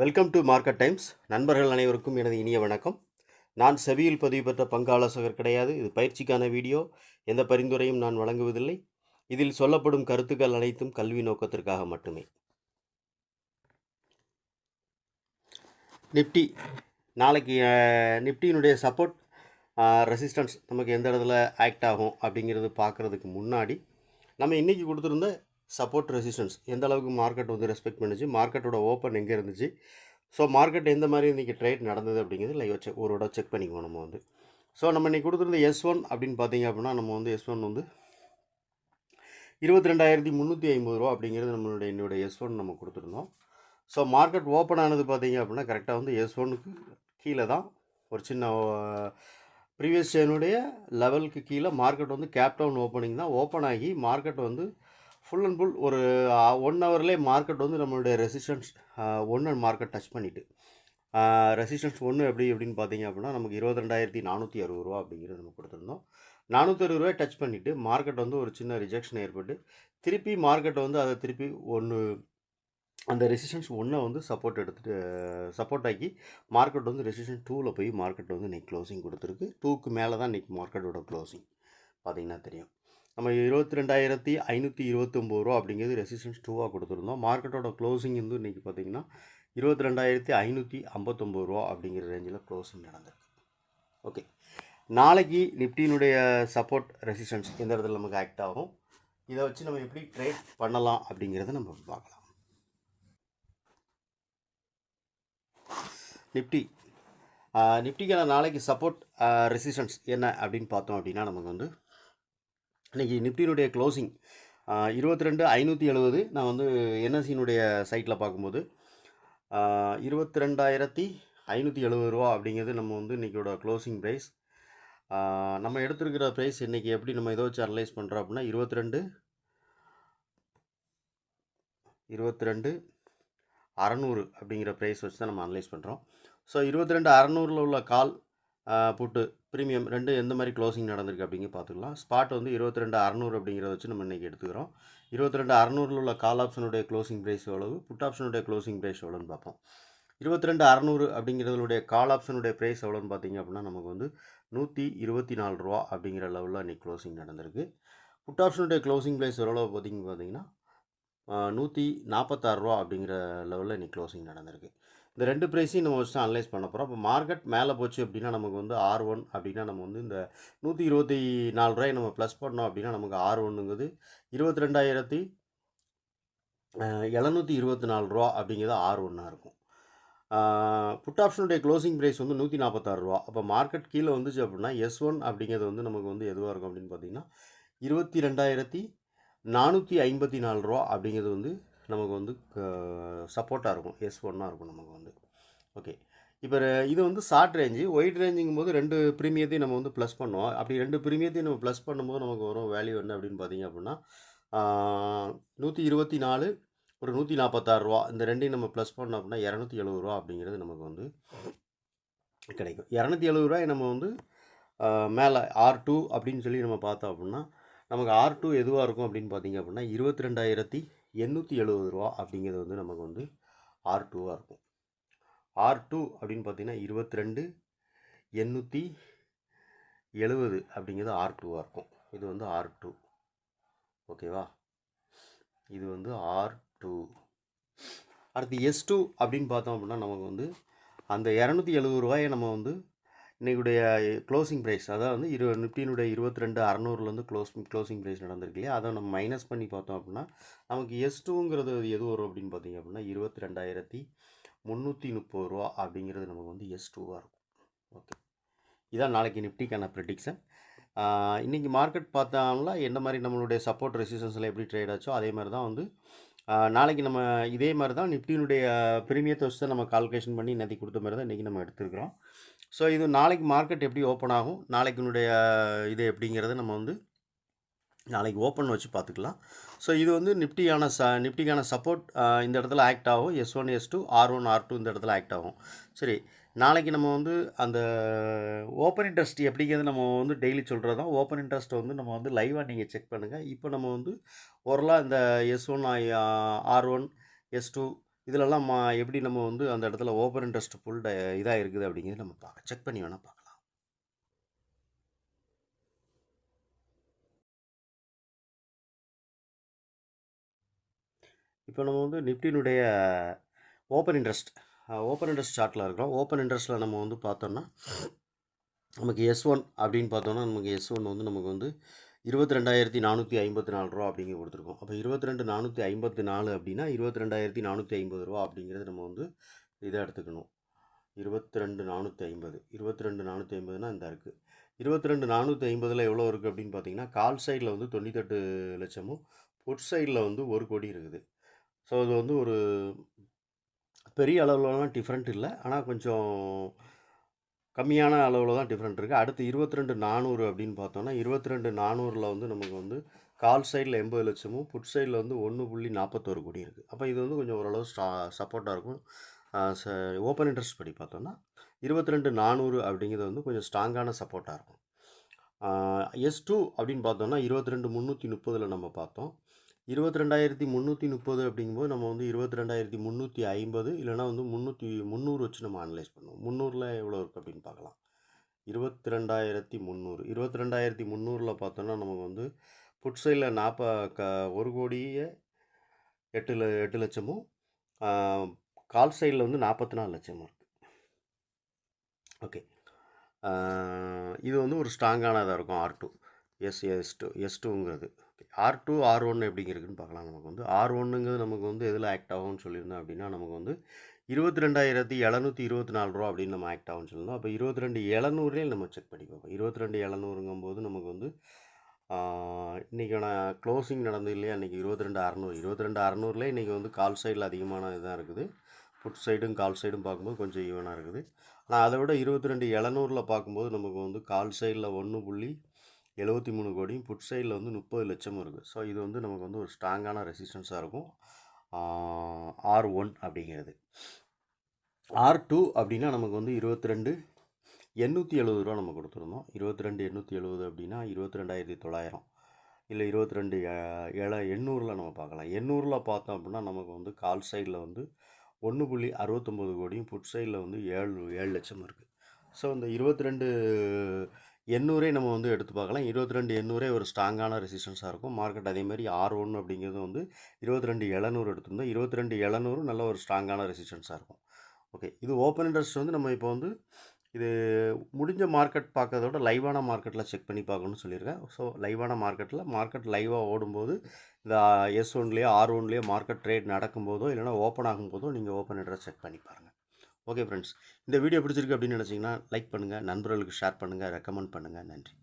Welcome to market times. நண்பர்கள் அனைவருக்கும் எனது இனிய வணக்கம். நான் செபியில் பதிவு பெற்ற பங்கு ஆலோசகர் கிடையாது. இது பயிற்சிக்கான வீடியோ. எந்த பரிந்துரையும் நான் வழங்குவதில்லை. இதில் சொல்லப்படும் கருத்துக்கள் அனைத்தும் கல்வி நோக்கத்திற்காக மட்டுமே. நிப்டி நாளைக்கு நிப்டியினுடைய சப்போர்ட் ரெசிஸ்டன்ஸ் நமக்கு எந்த இடத்துல ஆக்ட் ஆகும் அப்படிங்கிறது பார்க்குறதுக்கு முன்னாடி நம்ம இன்றைக்கி கொடுத்துருந்த சப்போர்ட் ரெசிஸ்டன்ஸ் எந்த அளவுக்கு மார்க்கெட் வந்து ரெஸ்பெக்ட் பண்ணிச்சு, மார்க்கெட்டோட ஓப்பன் எங்கே இருந்துச்சு, ஸோ மார்க்கெட் எந்த மாதிரி இன்றைக்கி ட்ரேட் நடந்தது அப்படிங்கிறது லைவ் ஒரு விட செக் பண்ணிக்குவோம் நம்ம வந்து. ஸோ நம்ம இன்றைக்கி கொடுத்துருந்த S1 அப்படின்னு பார்த்தீங்க அப்படின்னா நம்ம வந்து S1 வந்து 22,350 ரூபா அப்படிங்கிறது என்னுடைய S1 நம்ம கொடுத்துருந்தோம். ஸோ மார்க்கெட் ஓப்பன் ஆனது பார்த்தீங்க அப்படின்னா கரெக்டாக வந்து S1க்கு கீழே தான் ஒரு சின்ன ப்ரீவியஸ் டேனுடைய லெவலுக்கு கீழே மார்க்கெட் வந்து கேப் டவுன் ஓப்பனிங் தான் ஓப்பன் ஆகி மார்க்கெட் வந்து ஃபுல் அண்ட் ஃபுல் ஒரு 1 ஹவர்லேயே மார்க்கெட் வந்து நம்மளுடைய ரெசிஸ்டன்ஸ் 1 மார்க்கெட் டச் பண்ணிவிட்டு ரெசிஸ்டன்ஸ் 1 எப்படின்னு பார்த்தீங்க அப்படின்னா நமக்கு 22,460 ரூபா அப்படிங்கிறது நம்ம கொடுத்துருந்தோம். 460 ரூபாய் டச் பண்ணிவிட்டு மார்க்கெட் வந்து ஒரு சின்ன ரிஜெக்ஷன் ஏற்பட்டு திருப்பி மார்க்கெட் வந்து அதை திருப்பி அந்த ரெசிஸ்டன்ஸ் 1 வந்து சப்போர்ட் ஆக்கி மார்க்கெட் வந்து ரெசிஸ்டன்ஸ் 2ல் போய் மார்க்கெட் வந்து இன்றைக்கி க்ளோசிங் கொடுத்துருக்கு. 2க்கு மேலே தான் இன்றைக்கி மார்க்கெட்டோட க்ளோசிங் பார்த்திங்கன்னா தெரியும். நம்ம 22,529 ரூபா அப்படிங்கிறது ரெசிஸ்டன்ஸ் 2வாக கொடுத்துருந்தோம். மார்க்கெட்டோட க்ளோசிங் வந்து இன்றைக்கி பார்த்திங்கன்னா 22,559 ரூபா அப்படிங்கிற ரேஞ்சில் க்ளோசிங் நடந்திருக்கு. ஓகே, நாளைக்கு நிப்டியினுடைய சப்போர்ட் ரெசிஸ்டன்ஸ் எந்த இடத்துல நமக்கு ஆக்ட் ஆகும், இதை வச்சு நம்ம எப்படி ட்ரேட் பண்ணலாம் அப்படிங்கிறத நம்ம பார்க்கலாம். நிப்டிக்கான நாளைக்கு சப்போர்ட் ரெசிஸ்டன்ஸ் என்ன அப்படின்னு பார்த்தோம் அப்படின்னா நமக்கு வந்து இன்றைக்கி நிப்டியினுடைய க்ளோசிங் 22,570. நான் வந்து என்எஸ்சியினுடைய சைட்டில் பார்க்கும்போது 22,570 ரூபா அப்படிங்கிறது நம்ம வந்து இன்றைக்கியோட க்ளோசிங் ப்ரைஸ். நம்ம எடுத்துருக்கிற ப்ரைஸ் இன்றைக்கி எப்படி நம்ம இதை வச்சு அனலைஸ் பண்ணுறோம் அப்படின்னா 22,600 அப்படிங்கிற ப்ரைஸ் வச்சு தான் நம்ம அனலைஸ் பண்ணுறோம். ஸோ 22,600 உள்ள கால் புட்டு ப்ரீமியம் ரெண்டு எந்த மாதிரி க்ளோசிங் நடந்திருக்கு அப்படிங்க பார்த்துக்கலாம். ஸ்பாட் வந்து 22,600 அப்படிங்கிறத வச்சு நம்ம இன்றைக்கி எடுத்துக்கிறோம். 22,600 உள்ள கால் ஆப்ஷனுடைய க்ளோசிங் ப்ரைஸ் எவ்வளவு, புட் ஆப்ஷனுடைய க்ளோசிங் ப்ரைஸ் எவ்வளோன்னு பார்ப்போம். 22,600 அப்படிங்கிறதுடைய கால் ஆப்ஷனுடைய ப்ரைஸ் எவ்வளோன்னு பார்த்தீங்க அப்படின்னா நமக்கு வந்து 124 ரூபா அப்படிங்கிற லெவலில் இன்றைக்கி க்ளோசிங் நடந்திருக்கு. புட் ஆப்ஷனுடைய க்ளோசிங் ப்ரைஸ் எவ்வளோ பார்த்தீங்கன்னா 146 ரூபா அப்படிங்கிற லெவலில் இன்றைக்கி க்ளோசிங் நடந்திருக்கு. இந்த ரெண்டு ப்ரைஸையும் நம்ம வச்சு அனலைஸ் பண்ண போகிறோம். அப்போ மார்க்கெட் மேலே போச்சு அப்படின்னா நமக்கு வந்து R1 அப்படின்னா நம்ம வந்து இந்த 124 ரூபாய் நம்ம ப்ளஸ் பண்ணோம் அப்படின்னா நமக்கு R1ங்கிறது 22,724 ரூபா அப்படிங்கிறது R1 இருக்கும். புட் ஆப்ஷனுடைய க்ளோசிங் ப்ரைஸ் வந்து 146 ரூபா. அப்போ மார்க்கெட் கீழே வந்துச்சு அப்படின்னா S1 அப்படிங்கிறது வந்து நமக்கு வந்து எதுவாக இருக்கும் அப்படின்னு பார்த்தீங்கன்னா 22,454 ரூபா அப்படிங்கிறது வந்து நமக்கு வந்து சப்போர்ட்டாக இருக்கும். S1 இருக்கும் நமக்கு வந்து. ஓகே, இப்போ இது வந்து ஷார்ட் ரேஞ்சு. ஒயிட் ரேஞ்சுங்கும் போது ரெண்டு ப்ரீமியத்தையும் நம்ம வந்து ப்ளஸ் பண்ணுவோம். அப்படி ரெண்டு ப்ரீமியத்தையும் நம்ம ப்ளஸ் பண்ணும்போது நமக்கு வரும் வேல்யூ என்ன அப்படின்னு பார்த்தீங்க அப்படின்னா 124 ஒரு 146 ரூபா. இந்த ரெண்டையும் நம்ம ப்ளஸ் பண்ணோம் அப்படின்னா 270 ரூபா அப்படிங்கிறது நமக்கு வந்து கிடைக்கும். 270 ரூபாய் நம்ம வந்து மேலே R2 அப்படின்னு சொல்லி நம்ம பார்த்தோம் அப்படின்னா நமக்கு R2 எதுவாக இருக்கும் அப்படின்னு பார்த்தீங்க அப்படின்னா 22,870 ரூபா அப்படிங்கிறது வந்து நமக்கு வந்து R2வாக இருக்கும். R2 அப்படின்னு பார்த்தீங்கன்னா 22,870 அப்படிங்கிறது R2வாக இருக்கும். இது வந்து R2. ஓகேவா, இது வந்து R2. அடுத்து S2 அப்படின்னு பார்த்தோம் அப்படின்னா நமக்கு வந்து அந்த 270 ரூபாயை நம்ம வந்து இன்றைக்குடைய க்ளோசிங் ப்ரைஸ், அதாவது வந்து நிப்டியினுடைய 22,600லேருந்து க்ளோசிங் ப்ரைஸ் நடந்திருக்கு இல்லையா, அதை நம்ம மைனஸ் பண்ணி பார்த்தோம் அப்படின்னா நமக்கு S2ங்கிறது எது வரும் அப்படின்னு பார்த்தீங்க அப்படின்னா 22,330 ரூபா அப்படிங்கிறது நமக்கு வந்து S2வாக இருக்கும். ஓகே, இதான் நாளைக்கு நிப்டிக்கான ப்ரெடிக்ஷன். இன்றைக்கி மார்க்கெட் பார்த்தோம்னா என்ன மாதிரி நம்மளுடைய சப்போர்ட் ரெசிஸ்டன்ஸில் எப்படி ட்ரேட் ஆச்சோ அதே மாதிரி தான் வந்து நாளைக்கு நம்ம இதே மாதிரி தான் நிப்டியினுடைய ப்ரீமியத்தை வச்சு தான் நம்ம கால்குலேஷன் பண்ணி இன்றைக்கி கொடுத்த மாதிரி தான் இன்றைக்கி நம்ம எடுத்துருக்கிறோம். ஸோ இது நாளைக்கு மார்க்கெட் எப்படி ஓப்பன் ஆகும், நாளைக்குனுடைய இது எப்படிங்கிறத நம்ம வந்து நாளைக்கு ஓப்பன் வச்சு பார்த்துக்கலாம். ஸோ இது வந்து நிப்டிக்கான சப்போர்ட் இந்த இடத்துல ஆக்ட் ஆகும். S1 S2 R1 R2 இந்த இடத்துல ஆக்ட் ஆகும். சரி, நாளைக்கு நம்ம வந்து அந்த ஓப்பன் இன்ட்ரெஸ்ட் எப்படிங்கிறது நம்ம வந்து டெய்லி சொல்கிறது தான். ஓப்பன் இன்ட்ரெஸ்ட் வந்து நம்ம வந்து லைவாக நீங்கள் செக் பண்ணுங்கள். இப்போ நம்ம வந்து ஓரலாக இந்த S1 R1 S2 இதிலலாம் எப்படி நம்ம வந்து அந்த இடத்துல ஓப்பன் இன்ட்ரெஸ்ட் ஃபுல் இதாக இருக்குது அப்படிங்கிறது நம்ம செக் பண்ணி வேணால் பார்க்கலாம். இப்போ நம்ம வந்து நிஃப்டியினுடைய ஓப்பன் இன்ட்ரெஸ்ட் சார்ட்டில் இருக்கிறோம். ஓப்பன் இன்ட்ரெஸ்ட்டில் நம்ம வந்து பார்த்தோம்னா நமக்கு S1 அப்படின்னு பார்த்தோம்னா நமக்கு S1 வந்து நமக்கு வந்து 22,454 ரூபா அப்படிங்க கொடுத்துருக்கோம். அப்போ 22,454 அப்படின்னா 22,450 ரூபா அப்படிங்கிறது நம்ம வந்து இதை எடுத்துக்கணும். 22,450 22,450னா இந்த இருக்குது. 22,450ல் எவ்வளோ இருக்குது அப்படின்னு பார்த்தீங்கன்னா கால் சைடில் வந்து 98 லட்சமும் புட் சைடில் வந்து 1 கோடி இருக்குது. ஸோ இது வந்து ஒரு பெரிய அளவுலலாம் டிஃப்ரெண்ட் இல்லை, ஆனால் கொஞ்சம் கம்மியான அளவில் தான் டிஃப்ரெண்ட் இருக்குது. அடுத்து 22,400 அப்படின்னு பார்த்தோன்னா 22,400ல் வந்து நமக்கு வந்து கால் சைடில் 80 லட்சமும் புட் சைடில் வந்து 1.41 கோடி இருக்குது. அப்போ இது வந்து கொஞ்சம் ஓரளவு சப்போர்ட்டாக இருக்கும். ஓப்பன் இன்ட்ரெஸ்ட் படி பார்த்தோன்னா 22,400 அப்படிங்கிறது வந்து கொஞ்சம் ஸ்ட்ராங்கான சப்போர்ட்டாக இருக்கும். S2 அப்படின்னு பார்த்தோன்னா 22,330ல் நம்ம பார்த்தோம். 22,330 அப்படிங்கும்போது நம்ம வந்து 22,350 இல்லைனா வந்து 300 வச்சு நம்ம அனலைஸ் பண்ணுவோம். 300ல் எவ்வளோ இருக்குது அப்படின்னு பார்க்கலாம். 22,300 22,300ல் பார்த்தோன்னா நமக்கு வந்து புட் சைடில் 1 கோடியே 8 லட்சமும் கால் சைடில் வந்து 44 லட்சமும் இருக்குது. ஓகே, இது வந்து ஒரு ஸ்ட்ராங்கானதாக இருக்கும். R2 S2ங்கிறது. R2 R1 எப்படிங்க இருக்குன்னு பார்க்கலாம். நமக்கு வந்து R1ங்கிறது நமக்கு வந்து எதில் ஆக்ட் ஆகும்னு சொல்லியிருந்தோம் அப்படின்னா நமக்கு வந்து 22,724 ரூபா அப்படின்னு நம்ம ஆக்ட் ஆகும்னு சொல்லியிருந்தோம். அப்போ 22,700 நம்ம செக் பண்ணி பார்ப்போம். 22,700ங்கும்போது நமக்கு வந்து இன்றைக்கான க்ளோசிங் நடந்தது இல்லையா, இன்றைக்கி 22,600 22,600லே இன்றைக்கி வந்து கால் சைடில் அதிகமான இதுதான் இருக்குது. புட் சைடும் கால் சைடும் பார்க்கும்போது கொஞ்சம் ஈவனாக இருக்குது. ஆனால் அதை விட 22,700ல் பார்க்கும்போது நமக்கு வந்து கால் சைடில் 1.73 கோடியும் புட் சைடில் வந்து 30 லட்சமும் இருக்குது. ஸோ இது வந்து நமக்கு வந்து ஒரு ஸ்ட்ராங்கான ரெசிஸ்டன்ஸாக இருக்கும் R1 அப்படிங்கிறது. R2 அப்படின்னா நமக்கு வந்து 22,870 ரூபா நம்ம கொடுத்துருந்தோம். 22,870 அப்படின்னா 22,900 இல்லை 22,800ல் நம்ம பார்க்கலாம். 800ல் பார்த்தோம் அப்படின்னா நமக்கு வந்து கால் சைடில் வந்து 1.69 கோடியும் புட் சைடில் வந்து 7 லட்சம் இருக்குது. ஸோ இந்த 22,800 நம்ம வந்து எடுத்து பார்க்கலாம். 22,800 ஒரு ஸ்ட்ராங்கான ரெசிஸ்டன்ஸாக இருக்கும். மார்க்கெட் அதேமாதிரி R1 அப்படிங்கிறது வந்து 22,700 எடுத்திருந்தோம். 22,700 நல்ல ஒரு ஸ்ட்ராங்கான ரெசிஸ்டன்ஸாக இருக்கும். ஓகே, இது ஓப்பன் இன்ட்ரெஸ்ட் வந்து நம்ம இப்போ வந்து இது முடிஞ்ச மார்க்கெட் பார்க்கறத விட லைவான மார்க்கெட்டில் செக் பண்ணி பார்க்கணும்னு சொல்லியிருக்கேன். ஸோ லைவான மார்க்கெட் லைவாக ஓடும்போது இந்த S1லேயோ R1லேயோ மார்க்கெட் ட்ரேட் நடக்கும்போதோ இல்லைனா ஓப்பன் ஆகும்போதோ நீங்கள் ஓப்பன் இன்ட்ரெஸ்ட் செக் பண்ணி பாருங்கள். ஓகே ஃப்ரெண்ட்ஸ், இந்த வீடியோ பிடிச்சிருக்கு அப்படின்னு நினச்சிங்கன்னா லைக் பண்ணுங்கள், நண்பர்களுக்கு ஷேர் பண்ணுங்கள், ரெக்கமெண்ட் பண்ணுங்கள். நன்றி.